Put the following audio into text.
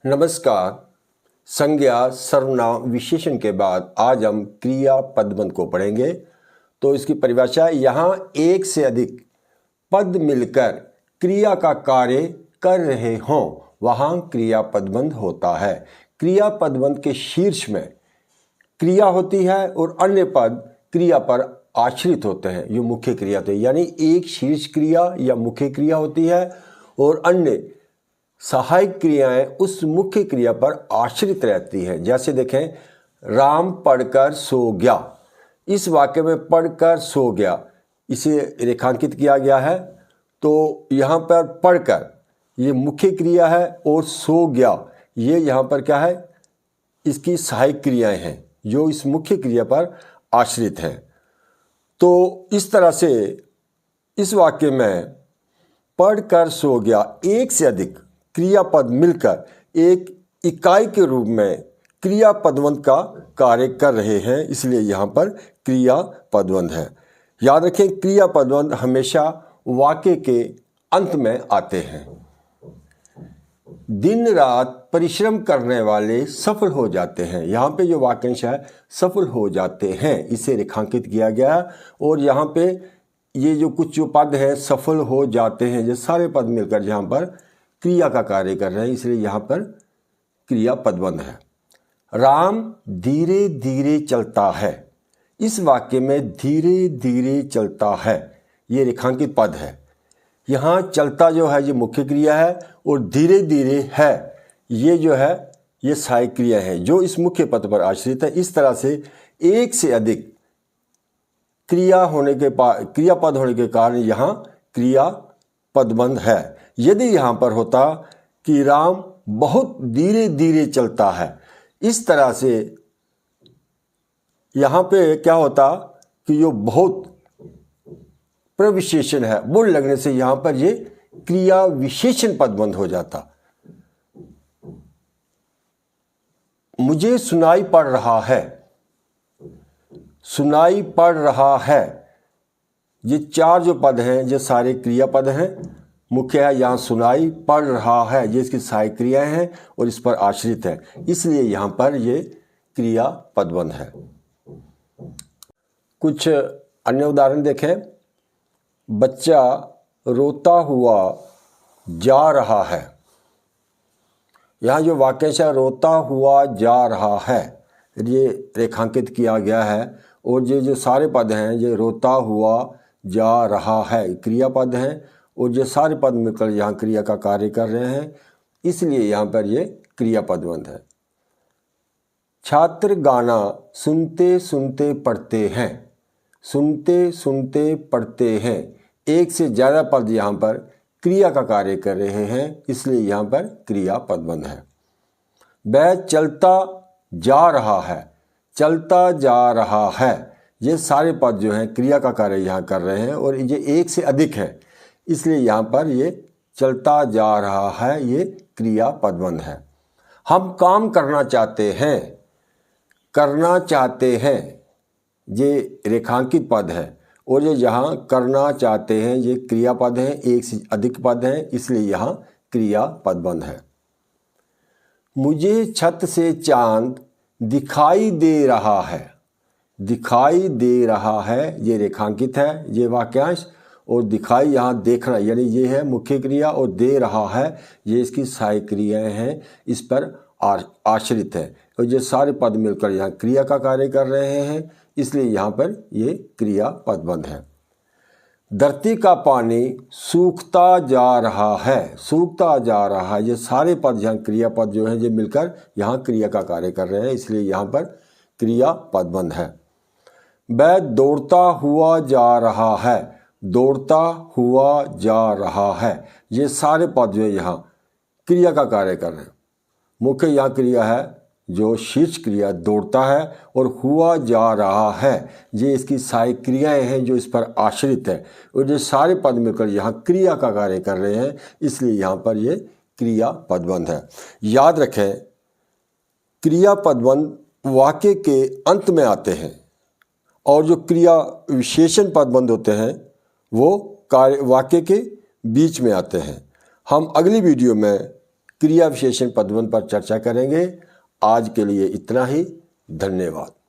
नमस्कार। संज्ञा सर्वनाम विशेषण के बाद आज हम क्रिया पदबंध को पढ़ेंगे। तो इसकी परिभाषा, यहाँ एक से अधिक पद मिलकर क्रिया का कार्य कर रहे हों वहाँ क्रिया पदबंध होता है। क्रिया पदबंध के शीर्ष में क्रिया होती है और अन्य पद क्रिया पर आश्रित होते हैं। ये मुख्य क्रिया होती है, यानी एक शीर्ष क्रिया या मुख्य क्रिया होती है और अन्य सहायक क्रियाएं उस मुख्य क्रिया पर आश्रित रहती हैं। जैसे देखें, राम पढ़कर सो गया। इस वाक्य में पढ़कर सो गया इसे रेखांकित किया गया है। तो यहाँ पर पढ़कर ये मुख्य क्रिया है और सो गया ये यहाँ पर क्या है, इसकी सहायक क्रियाएं हैं जो इस मुख्य क्रिया पर आश्रित हैं। तो इस तरह से इस वाक्य में पढ़कर सो गया एक से अधिक क्रियापद मिलकर एक इकाई के रूप में क्रिया पदबंध का कार्य कर रहे हैं, इसलिए यहाँ पर क्रिया पदबंध है। याद रखें, क्रिया पदबंध हमेशा वाक्य के अंत में आते हैं। दिन रात परिश्रम करने वाले सफल हो जाते हैं। यहाँ पे जो वाक्यांश है सफल हो जाते हैं, इसे रेखांकित किया गया है। और यहाँ पे ये जो कुछ जो पद है सफल हो जाते हैं, ये सारे पद मिलकर यहाँ पर क्रिया का कार्य कर रहे हैं, इसलिए यहाँ पर क्रिया पदबंध है। राम धीरे धीरे चलता है। इस वाक्य में धीरे धीरे चलता है ये रेखांकित पद है। यहाँ चलता जो है ये मुख्य क्रिया है और धीरे धीरे है ये जो है ये सहायक क्रिया है जो इस मुख्य पद पर आश्रित है। इस तरह से एक से अधिक क्रियापद होने के कारण यहाँ क्रिया पदबंध है। यदि यहाँ पर होता कि राम बहुत धीरे धीरे चलता है, इस तरह से यहाँ पे क्या होता कि जो बहुत प्रविशेषण है वो लगने से यहाँ पर ये क्रिया विशेषण पदबंध हो जाता। मुझे सुनाई पड़ रहा है। सुनाई पड़ रहा है ये चार जो पद हैं ये सारे क्रिया पद हैं। मुख्य है यहाँ सुनाई पड़ रहा है ये इसकी सहायक क्रियाएं हैं और इस पर आश्रित है, इसलिए यहाँ पर ये क्रिया पदबंध है। कुछ अन्य उदाहरण देखें। बच्चा रोता हुआ जा रहा है। यहाँ जो वाक्यांश है रोता हुआ जा रहा है ये रेखांकित किया गया है और ये जो सारे पद हैं ये रोता हुआ जा रहा है क्रियापद हैं और ये सारे पद मिलकर यहाँ क्रिया का कार्य कर रहे हैं, इसलिए यहाँ पर ये क्रिया पदबंध है। छात्र गाना सुनते सुनते पढ़ते हैं। सुनते सुनते पढ़ते हैं एक से ज़्यादा पद यहाँ पर क्रिया का कार्य कर रहे हैं, इसलिए यहाँ पर क्रिया पदबंध है। वह चलता जा रहा है। चलता जा रहा है ये सारे पद जो हैं क्रिया का कार्य यहाँ कर रहे हैं और ये एक से अधिक है, इसलिए यहाँ पर ये चलता जा रहा है ये क्रिया पदबंध है। हम काम करना चाहते हैं। करना चाहते हैं ये रेखांकित पद है और ये यहाँ करना चाहते हैं ये क्रिया पद है, एक से अधिक पद है, इसलिए यहाँ क्रिया पदबंध है। मुझे छत से चांद दिखाई दे रहा है। दिखाई दे रहा है ये रेखांकित है ये वाक्यांश और दिखाई यहाँ देखना यानी ये है मुख्य क्रिया और दे रहा है ये इसकी सहायक क्रियाएं हैं, इस पर आश्रित है और ये सारे पद मिलकर यहाँ क्रिया का कार्य कर रहे हैं, इसलिए यहाँ पर ये क्रिया पदबंध है। धरती का पानी सूखता जा रहा है। सूखता जा रहा है ये सारे पद यहाँ क्रियापद जो हैं ये मिलकर यहाँ क्रिया का कार्य कर रहे हैं, इसलिए यहाँ पर क्रिया पदबंध है। वह दौड़ता हुआ जा रहा है। दौड़ता हुआ जा रहा है ये सारे पद जो यहाँ क्रिया का कार्य कर रहे हैं। मुख्य यहाँ क्रिया है जो शीर्ष क्रिया दौड़ता है और हुआ जा रहा है ये इसकी सहायक क्रियाएं हैं जो इस पर आश्रित है और ये सारे पद मिलकर यहाँ क्रिया का कार्य कर रहे हैं, इसलिए यहाँ पर ये क्रिया पदबंध है। याद रखें, क्रिया पदबंध वाक्य के अंत में आते हैं और जो क्रिया विशेषण पदबंध होते हैं वो वाक्य के बीच में आते हैं। हम अगली वीडियो में क्रिया विशेषण पदबंध पर चर्चा करेंगे। आज के लिए इतना ही। धन्यवाद।